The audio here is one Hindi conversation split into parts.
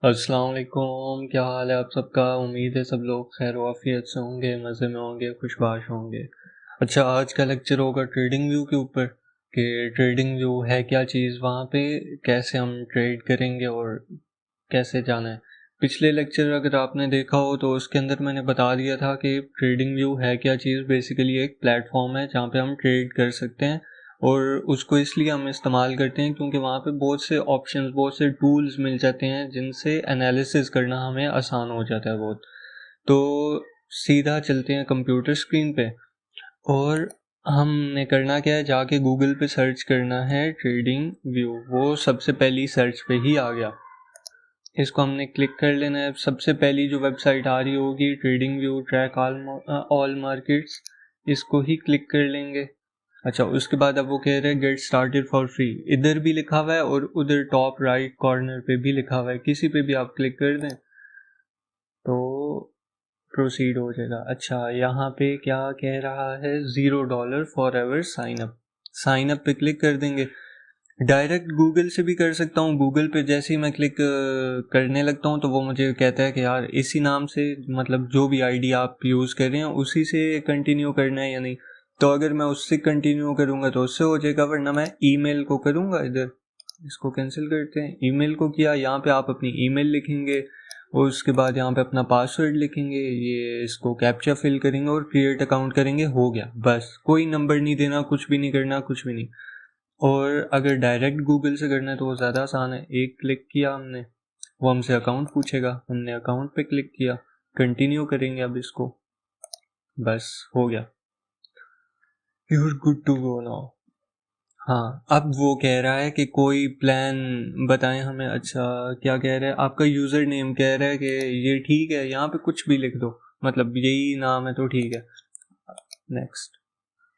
अस्सलाम वालेकुम, क्या हाल है आप सबका। उम्मीद है सब लोग खैर वाफियत से होंगे, मज़े में होंगे, खुशबाश होंगे। अच्छा, आज का लेक्चर होगा ट्रेडिंग व्यू के ऊपर कि ट्रेडिंग व्यू है क्या चीज़, वहाँ पे कैसे हम ट्रेड करेंगे और कैसे जाना है। पिछले लेक्चर अगर आपने देखा हो तो उसके अंदर मैंने बता दिया था कि ट्रेडिंग व्यू है क्या चीज़। बेसिकली एक प्लेटफॉर्म है जहाँ पे हम ट्रेड कर सकते हैं और उसको इसलिए हम इस्तेमाल करते हैं क्योंकि वहाँ पे बहुत से ऑप्शंस, बहुत से टूल्स मिल जाते हैं जिनसे एनालिसिस करना हमें आसान हो जाता है बहुत। तो सीधा चलते हैं कंप्यूटर स्क्रीन पे और हमने करना क्या है, जाके गूगल पे सर्च करना है ट्रेडिंग व्यू। वो सबसे पहली सर्च पे ही आ गया, इसको हमने क्लिक कर लेना है। सबसे पहली जो वेबसाइट आ रही होगी trading view track all markets, इसको ही क्लिक कर लेंगे। अच्छा, उसके बाद अब वो कह रहे हैं गेट स्टार्टेड फॉर फ्री, इधर भी लिखा हुआ है और उधर टॉप राइट कॉर्नर पे भी लिखा हुआ है, किसी पे भी आप क्लिक कर दें तो प्रोसीड हो जाएगा। अच्छा, यहाँ पे क्या कह रहा है, $0 for ever sign up. Sign up पे क्लिक कर देंगे। डायरेक्ट गूगल से भी कर सकता हूँ। गूगल पे जैसे ही मैं क्लिक करने लगता हूँ तो वो मुझे कहता है कि यार इसी नाम से, मतलब जो भी आईडी आप यूज़ कर रहे हैं उसी से कंटिन्यू करना है या नहीं। तो अगर मैं उससे कंटिन्यू करूँगा तो उससे हो जाएगा, वरना मैं ईमेल को करूँगा। इधर इसको कैंसिल करते हैं। ईमेल को किया, यहाँ पे आप अपनी ईमेल लिखेंगे और उसके बाद यहाँ पे अपना पासवर्ड लिखेंगे, ये इसको कैप्चा फिल करेंगे और क्रिएट अकाउंट करेंगे, हो गया बस। कोई नंबर नहीं देना, कुछ भी नहीं करना, कुछ भी नहीं। और अगर डायरेक्ट गूगल से करना है तो वो ज़्यादा आसान है। एक क्लिक किया हमने, वो हमसे अकाउंट पूछेगा, हमने अकाउंट पे क्लिक किया, कंटिन्यू करेंगे अब इसको, बस हो गया, you're good to go now. हाँ, अब वो कह रहा है कि कोई प्लान बताएं हमें। अच्छा, क्या कह रहा है, आपका यूज़र नेम कह रहा है कि ये ठीक है, यहाँ पे कुछ भी लिख दो, मतलब यही नाम है तो ठीक है, नेक्स्ट।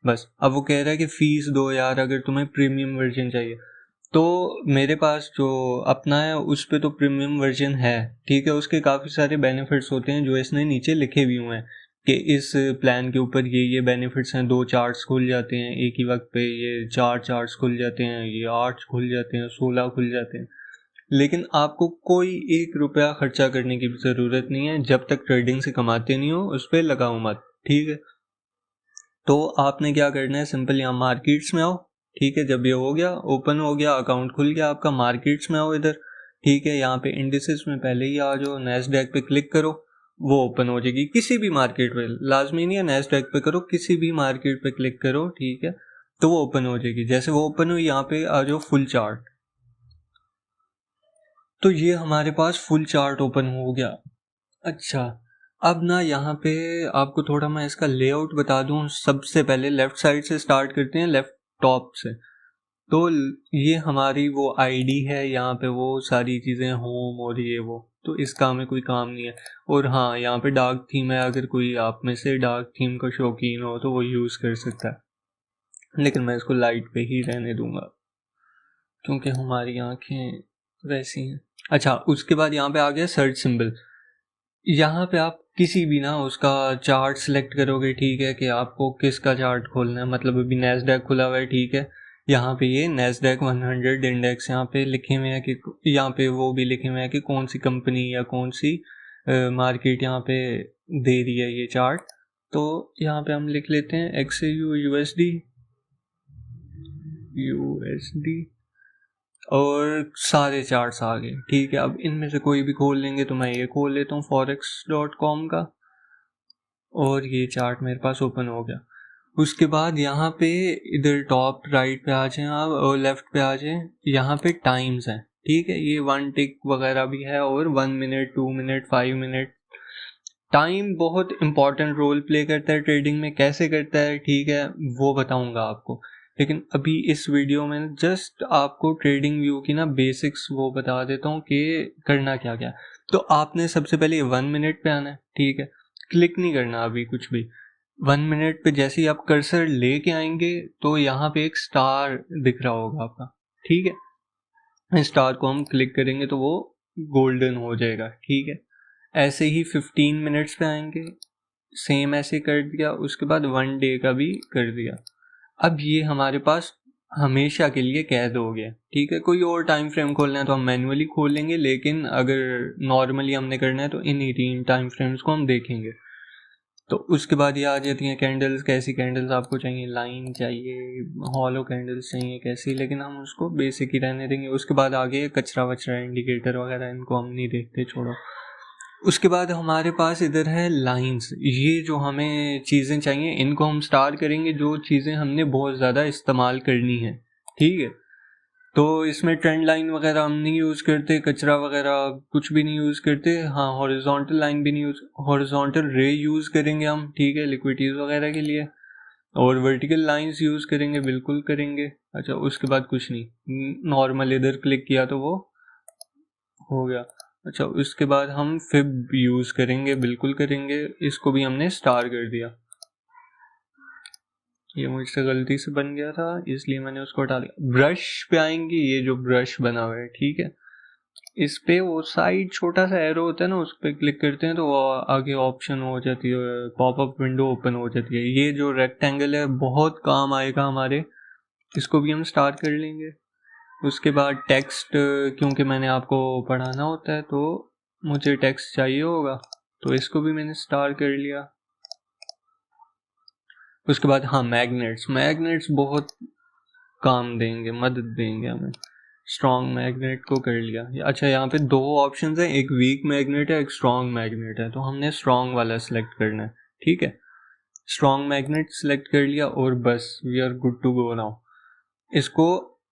बस अब वो कह रहा है कि फ़ीस दो यार अगर तुम्हें प्रीमियम वर्जन चाहिए। तो मेरे पास जो अपना है उस पे तो प्रीमियम वर्जन है, ठीक है। उसके काफ़ी सारे बेनिफिट्स होते हैं जो इसने नीचे लिखे भी हुए हैं कि इस प्लान के ऊपर ये बेनिफिट्स हैं। 2 चार्ट्स खुल जाते हैं एक ही वक्त पे, ये 4 चार्ट्स खुल जाते हैं, ये 8 खुल जाते हैं, 16 खुल जाते हैं। लेकिन आपको कोई 1 रुपया खर्चा करने की भी ज़रूरत नहीं है, जब तक ट्रेडिंग से कमाते नहीं हो उस पर लगाओ मत, ठीक है। तो आपने क्या करना है, सिंपल यहाँ मार्केट्स में आओ, ठीक है। जब ये हो गया, ओपन हो गया, अकाउंट खुल गया आपका, मार्केट्स में आओ इधर, ठीक है। यहाँ पे इंडिसेस में पहले ही आ जाओ, नैस्डैक पे क्लिक करो, वो ओपन हो जाएगी। किसी भी मार्केट पे, लाजमी नहीं है नैस्डैक पे करो, किसी भी मार्केट पे क्लिक करो, ठीक है, तो वो ओपन हो जाएगी। जैसे वो ओपन हुई, यहाँ पे आ जाओ फुल चार्ट, तो ये हमारे पास फुल चार्ट ओपन हो गया। अच्छा, अब ना यहाँ पे आपको थोड़ा मैं इसका लेआउट बता दूँ। सबसे पहले लेफ़्ट साइड से स्टार्ट करते हैं, लेफ़्ट टॉप से। तो ये हमारी वो आईडी है, यहाँ पे वो सारी चीज़ें होम और ये वो, तो इसका हमें कोई काम नहीं है। और हाँ, यहाँ पे डार्क थीम है, अगर कोई आप में से डार्क थीम का शौकीन हो तो वो यूज़ कर सकता है, लेकिन मैं इसको लाइट पे ही रहने दूंगा क्योंकि हमारी आंखें वैसी हैं। अच्छा, उसके बाद यहाँ पे आ गया सर्च सिंबल। यहाँ पे आप किसी भी ना उसका चार्ट सेलेक्ट करोगे, ठीक है, कि आपको किसका चार्ट खोलना है। मतलब अभी नैस्डैक खुला हुआ है, ठीक है, यहाँ पे ये नैस्डैक 100 इंडेक्स यहाँ पे लिखे हुए हैं कि यहाँ पे वो भी लिखे हुए हैं कि कौन सी कंपनी या कौन सी मार्केट यहाँ पे दे रही है ये चार्ट। तो यहाँ पे हम लिख लेते हैं XAU USD USD और सारे चार्ट्स आ गए, ठीक है। अब इनमें से कोई भी खोल लेंगे, तो मैं ये खोल लेता हूँ forex.com का, और ये चार्ट मेरे पास ओपन हो गया। उसके बाद यहाँ पे इधर टॉप राइट पे आ जाएं आप और लेफ्ट पे आ जाएं, यहाँ पे टाइम्स हैं, ठीक है। ये 1 टिक वगैरह भी है और 1 मिनट, 2 मिनट, 5 मिनट। टाइम बहुत इंपॉर्टेंट रोल प्ले करता है ट्रेडिंग में, कैसे करता है, ठीक है, वो बताऊंगा आपको। लेकिन अभी इस वीडियो में जस्ट आपको ट्रेडिंग व्यू की ना बेसिक्स वो बता देता हूँ कि करना क्या क्या। तो आपने सबसे पहले 1 मिनट पे आना है, ठीक है, क्लिक नहीं करना अभी कुछ भी। 1 मिनट पे जैसे ही आप कर्सर लेके आएंगे तो यहाँ पे एक स्टार दिख रहा होगा आपका, ठीक है। स्टार को हम क्लिक करेंगे तो वो गोल्डन हो जाएगा, ठीक है। ऐसे ही 15 मिनट्स पे आएंगे, सेम ऐसे कर दिया। उसके बाद 1 डे का भी कर दिया। अब ये हमारे पास हमेशा के लिए कैद हो गया, ठीक है। कोई और टाइम फ्रेम खोलना है तो हम मैन्युअली खोल लेंगे, लेकिन अगर नॉर्मली हमने करना है तो इन्हीं 3 टाइम फ्रेम्स को हम देखेंगे। तो उसके बाद ये आ जाती हैं कैंडल्स। कैसी कैंडल्स आपको चाहिए? लाइन चाहिए, हॉलो कैंडल्स चाहिए, कैसी? लेकिन हम उसको बेसिक ही रहने देंगे। उसके बाद आगे कचरा वचरा इंडिकेटर वगैरह इनको हम नहीं देखते, छोड़ो। उसके बाद हमारे पास इधर है लाइंस। ये जो हमें चीज़ें चाहिए इनको हम स्टार करेंगे, जो चीज़ें हमने बहुत ज़्यादा इस्तेमाल करनी है, ठीक है। तो इसमें ट्रेंड लाइन वगैरह हम नहीं यूज़ करते, कचरा वगैरह कुछ भी नहीं यूज़ करते। हाँ, हॉरिजॉन्टल लाइन भी नहीं यूज़, हॉरिजॉन्टल रे यूज़ करेंगे हम, ठीक है, लिक्विडिटीज़ वगैरह के लिए। और वर्टिकल लाइंस यूज़ करेंगे, बिल्कुल करेंगे। अच्छा, उसके बाद कुछ नहीं, नॉर्मल इधर क्लिक किया तो वो हो गया। अच्छा, उसके बाद हम फिब यूज़ करेंगे, बिल्कुल करेंगे। इसको भी हमने स्टार कर दिया। ये मुझसे गलती से बन गया था इसलिए मैंने उसको हटा दिया। ब्रश पे आएंगे, ये जो ब्रश बना हुआ है, ठीक है, इस पे वो साइड छोटा सा एरो होता है ना, उस पर क्लिक करते हैं तो वो आगे ऑप्शन हो जाती है, पॉपअप विंडो ओपन हो जाती है। ये जो रेक्टेंगल है बहुत काम आएगा हमारे, इसको भी हम स्टार कर लेंगे। उसके बाद टेक्स्ट, क्योंकि मैंने आपको पढ़ाना होता है तो मुझे टेक्स्ट चाहिए होगा, तो इसको भी मैंने स्टार कर लिया। उसके बाद हाँ, मैग्नेट्स बहुत काम देंगे, मदद देंगे हमें। स्ट्रॉन्ग मैग्नेट को कर लिया। अच्छा, यहाँ पे 2 ऑप्शंस हैं, एक वीक मैग्नेट है, एक स्ट्रॉन्ग मैग्नेट है, तो हमने स्ट्रॉन्ग वाला सेलेक्ट करना है, ठीक है। स्ट्रॉन्ग मैग्नेट सेलेक्ट कर लिया और बस we are good to go now. इसको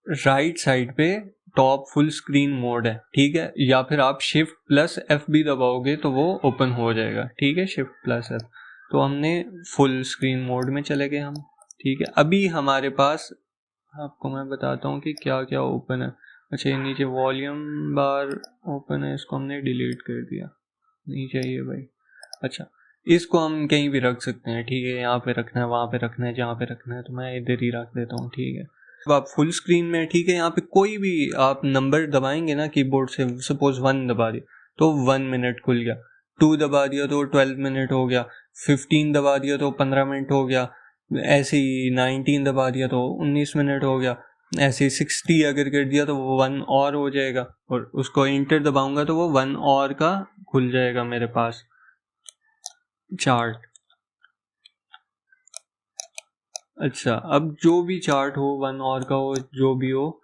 राइट साइड पे टॉप फुल स्क्रीन मोड है, ठीक है, या फिर आप शिफ्ट प्लस एफ भी दबाओगे तो वो ओपन हो जाएगा, ठीक है, शिफ्ट प्लस एफ। तो हमने फुल स्क्रीन मोड में चले गए हम, ठीक है। अभी हमारे पास, आपको मैं बताता हूँ कि क्या क्या ओपन है। अच्छा, ये नीचे वॉल्यूम बार ओपन है, इसको हमने डिलीट कर दिया, नहीं चाहिए भाई। अच्छा, इसको हम कहीं भी रख सकते हैं, ठीक है, यहाँ पे रखना है, वहाँ पे रखना है, जहाँ पे रखना है, तो मैं इधर ही रख देता हूँ, ठीक है। अब आप फुल स्क्रीन में, ठीक है, यहाँ पे कोई भी आप नंबर दबाएंगे ना कीबोर्ड से, सपोज 1 दबा दिया तो 1 मिनट खुल गया, 2 दबा दिया तो 12 मिनट हो गया, 15 दबा दिया तो 15 मिनट हो गया, ऐसे ही 19 दबा दिया तो 19 मिनट हो गया, ऐसे 60 अगर कर दिया तो वो 1 और हो जाएगा, और उसको इंटर दबाऊंगा तो वो 1 और का खुल जाएगा मेरे पास चार्ट। अच्छा, अब जो भी चार्ट हो, 1 और का हो, जो भी हो,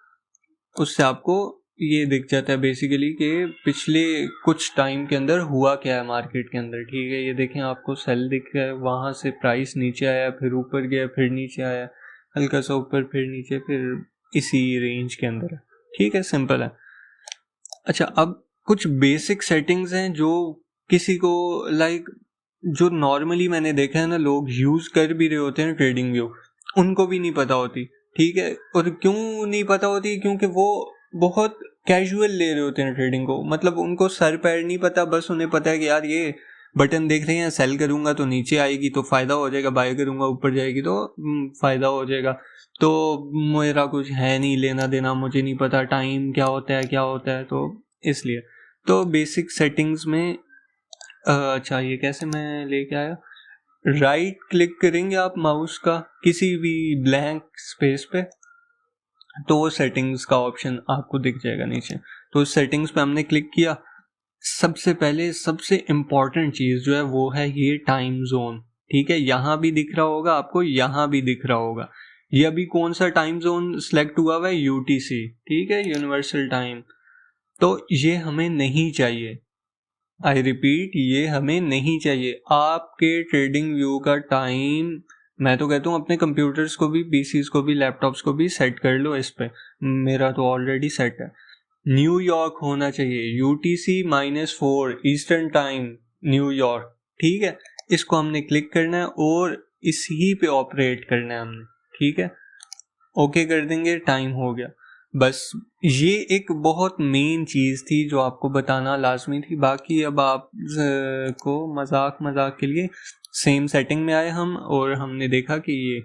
उससे आपको ये दिख जाता है बेसिकली कि पिछले कुछ टाइम के अंदर हुआ क्या है मार्केट के अंदर, ठीक है। ये देखें, आपको सेल दिख रहा है, वहाँ से प्राइस नीचे आया, फिर ऊपर गया, फिर नीचे आया, हल्का सा ऊपर, फिर नीचे, फिर इसी रेंज के अंदर है, ठीक है, सिंपल है। अच्छा, अब कुछ बेसिक सेटिंग्स हैं जो किसी को जो नॉर्मली मैंने देखा है ना, लोग यूज़ कर भी रहे होते हैं ट्रेडिंग व्यू, उनको भी नहीं पता होती, ठीक है। और क्यों नहीं पता होती? क्योंकि वो बहुत कैजुअल ले रहे होते हैं ट्रेडिंग को, मतलब उनको सर पैर नहीं पता, बस उन्हें पता है कि यार ये बटन देख रहे हैं, सेल करूंगा तो नीचे आएगी तो फायदा हो जाएगा, बाय करूंगा ऊपर जाएगी तो फायदा हो जाएगा। तो मेरा कुछ है नहीं लेना देना, मुझे नहीं पता टाइम क्या होता है, क्या होता है, तो इसलिए तो बेसिक सेटिंग्स में अच्छा, ये कैसे मैं लेके आया, राइट क्लिक करेंगे आप माउस का किसी भी ब्लैंक स्पेस पे, तो वो सेटिंग्स का ऑप्शन आपको दिख जाएगा नीचे। तो सेटिंग्स पे हमने क्लिक किया। सबसे पहले सबसे इम्पॉर्टेंट चीज़ जो है वो है ये टाइम जोन, ठीक है। यहाँ भी दिख रहा होगा आपको, यहाँ भी दिख रहा होगा। ये अभी कौन सा टाइम जोन सिलेक्ट हुआ हुआ है? यूटीसी, ठीक है, यूनिवर्सल टाइम। तो ये हमें नहीं चाहिए, आई रिपीट, ये हमें नहीं चाहिए। आपके ट्रेडिंग व्यू का टाइम, मैं तो कहता हूँ अपने कंप्यूटर्स को भी, पीसीज को भी, लैपटॉप्स को भी सेट कर लो इस पे। मेरा तो ऑलरेडी सेट है। न्यूयॉर्क होना चाहिए, यूटीसी -4 ईस्टर्न टाइम, न्यूयॉर्क, ठीक है। इसको हमने क्लिक करना है और इसी पे ऑपरेट करना है हमने, ठीक है। ओके कर देंगे, टाइम हो गया। बस ये एक बहुत मेन चीज़ थी जो आपको बताना लाजमी थी। बाकी अब आप को मजाक मजाक के लिए सेम सेटिंग में आए हम, और हमने देखा कि ये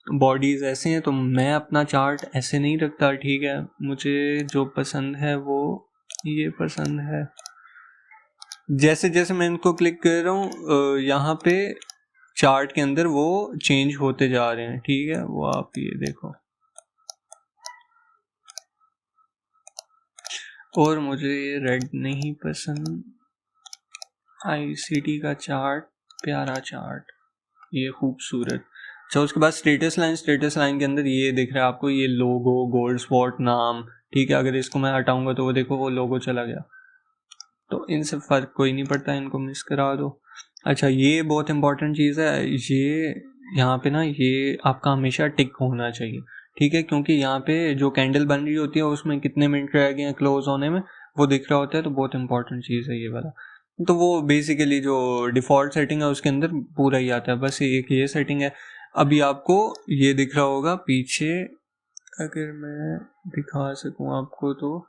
बॉडीज़ ऐसे हैं, तो मैं अपना चार्ट ऐसे नहीं रखता, ठीक है। मुझे जो पसंद है वो ये पसंद है। जैसे जैसे मैं इनको क्लिक कर रहा हूँ यहाँ पे चार्ट के अंदर वो चेंज होते जा रहे हैं, ठीक है, वो आप ये देखो। और मुझे ये रेड नहीं पसंद। ICT का चार्ट, प्यारा चार्ट, ये खूबसूरत। अच्छा उसके बाद स्टेटस लाइन के अंदर ये दिख रहा है आपको, ये लोगो, गोल्ड स्पॉट, नाम, ठीक है। अगर इसको मैं हटाऊंगा तो वो देखो वो लोगो चला गया, तो इनसे फ़र्क कोई नहीं पड़ता, इनको मिस करा दो। अच्छा ये बहुत इंपॉर्टेंट चीज़ है, ये यहाँ पे ना ये आपका हमेशा टिक होना चाहिए, ठीक है, क्योंकि यहाँ पे जो कैंडल बन रही होती है उसमें कितने मिनट रह गए हैं क्लोज होने में वो दिख रहा होता है, तो बहुत इंपॉर्टेंट चीज़ है ये वाला। तो वो बेसिकली जो डिफ़ॉल्ट सेटिंग है उसके अंदर पूरा ही आता है, बस एक ये सेटिंग है। अभी आपको ये दिख रहा होगा पीछे, अगर मैं दिखा सकूँ आपको, तो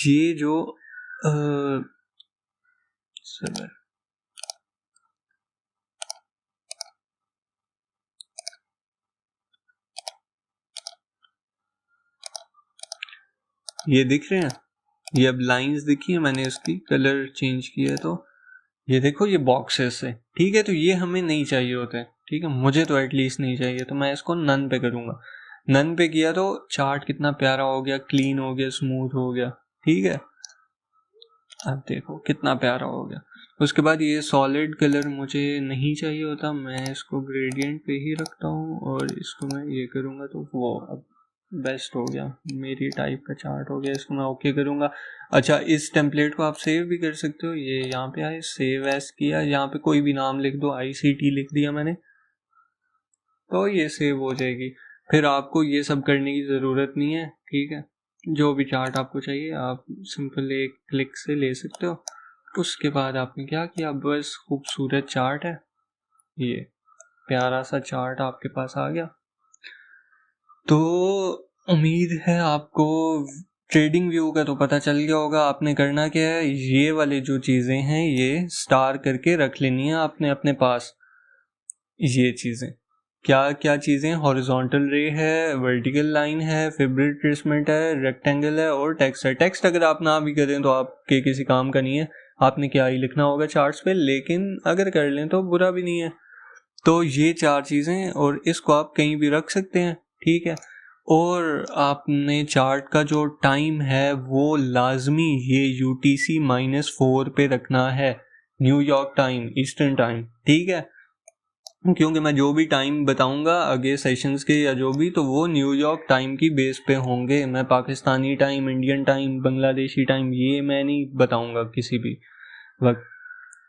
ये जो सर्वर, ये दिख रहे हैं, ये अब लाइंस दिखी है, मैंने इसकी कलर चेंज किया है, तो ये देखो ये बॉक्सेस है, ठीक है। तो ये हमें नहीं चाहिए होते हैं, ठीक है, मुझे तो एटलीस्ट नहीं चाहिए, तो मैं इसको नन पे करूँगा। नन पे किया तो चार्ट कितना प्यारा हो गया, क्लीन हो गया, स्मूथ हो गया, ठीक है। अब देखो कितना प्यारा हो गया। उसके बाद ये सॉलिड कलर मुझे नहीं चाहिए होता, मैं इसको ग्रेडियंट पे ही रखता हूँ और इसको मैं ये करूँगा, तो वो अब बेस्ट हो गया, मेरी टाइप का चार्ट हो गया। इसको मैं ओके करूँगा। अच्छा इस टेम्पलेट को आप सेव भी कर सकते हो, ये यहाँ पे आए, सेव एज किया, यहाँ पे कोई भी नाम लिख दो, ICT लिख दिया मैंने, तो ये सेव हो जाएगी। फिर आपको ये सब करने की ज़रूरत नहीं है, ठीक है। जो भी चार्ट आपको चाहिए आप सिंपल एक क्लिक से ले सकते हो। उसके बाद आपने क्या किया, बस खूबसूरत चार्ट है, ये प्यारा सा चार्ट आपके पास आ गया। तो उम्मीद है आपको ट्रेडिंग व्यू का तो पता चल गया होगा। आपने करना क्या है, ये वाली जो चीज़ें हैं ये स्टार करके रख लेनी है आपने अपने पास। ये चीज़ें क्या क्या चीज़ें, हॉरिजॉन्टल रे है, वर्टिकल लाइन है, फिब्रिल ट्रेसमेंट है, रेक्टेंगल है और टेक्स्ट है। टेक्स्ट अगर आप ना भी करें तो आपके किसी काम का नहीं है, आपने क्या ही लिखना होगा चार्ट्स पे, लेकिन अगर कर लें तो बुरा भी नहीं है। तो ये 4 चीज़ें, और इसको आप कहीं भी रख सकते हैं, ठीक है। और आपने चार्ट का जो टाइम है वो लाजमी ये UTC-4 पे रखना है, न्यूयॉर्क टाइम, ईस्टर्न टाइम, ठीक है। क्योंकि मैं जो भी टाइम बताऊंगा आगे सेशंस के या जो भी, तो वो न्यूयॉर्क टाइम की बेस पे होंगे। मैं Pakistani time, Indian time, Bangladeshi time ये मैं नहीं बताऊंगा किसी भी वक्त।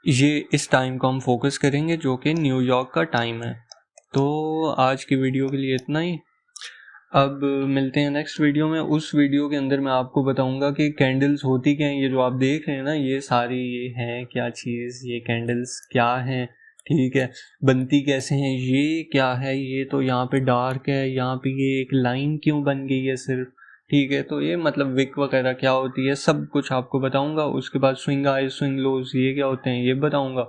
ये इस टाइम को हम फोकस करेंगे जो कि न्यूयॉर्क का टाइम है। तो आज की वीडियो के लिए इतना ही। अब मिलते हैं नेक्स्ट वीडियो में। उस वीडियो के अंदर मैं आपको बताऊंगा कि कैंडल्स होती क्या हैं। ये जो आप देख रहे हैं ना, ये सारी ये हैं क्या चीज़, ये कैंडल्स क्या हैं, ठीक है, बनती कैसे हैं, ये क्या है, ये तो यहाँ पे डार्क है, यहाँ पे ये एक लाइन क्यों बन गई है सिर्फ, ठीक है। तो ये मतलब विक वगैरह क्या होती है, सब कुछ आपको बताऊंगा। उसके बाद स्विंग हाई, स्विंग लोज ये क्या होते हैं ये बताऊंगा।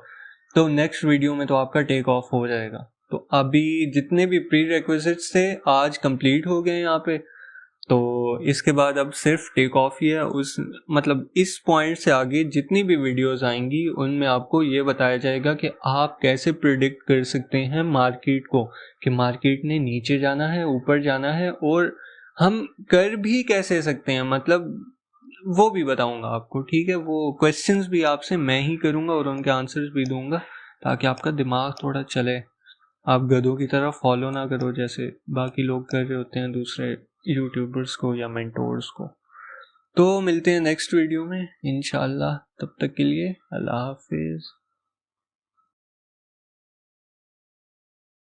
तो नेक्स्ट वीडियो में तो आपका टेक ऑफ हो जाएगा। तो अभी जितने भी प्री रिक्विजिट्स थे आज कंप्लीट हो गए यहाँ पे, तो इसके बाद अब सिर्फ टेक ऑफ ही है। उस मतलब इस पॉइंट से आगे जितनी भी वीडियोस आएंगी उनमें आपको ये बताया जाएगा कि आप कैसे प्रिडिक्ट कर सकते हैं मार्केट को, कि मार्केट ने नीचे जाना है, ऊपर जाना है, और हम कर भी कैसे सकते हैं, मतलब वो भी बताऊंगा आपको, ठीक है। वो क्वेश्चंस भी आपसे मैं ही करूंगा और उनके आंसर्स भी दूंगा, ताकि आपका दिमाग थोड़ा चले, आप गधों की तरह फॉलो ना करो जैसे बाकी लोग कर रहे होते हैं दूसरे यूट्यूबर्स को या मेंटोर्स को। तो मिलते हैं नेक्स्ट वीडियो में इंशाल्लाह, तब तक के लिए अल्लाह हाफिज़।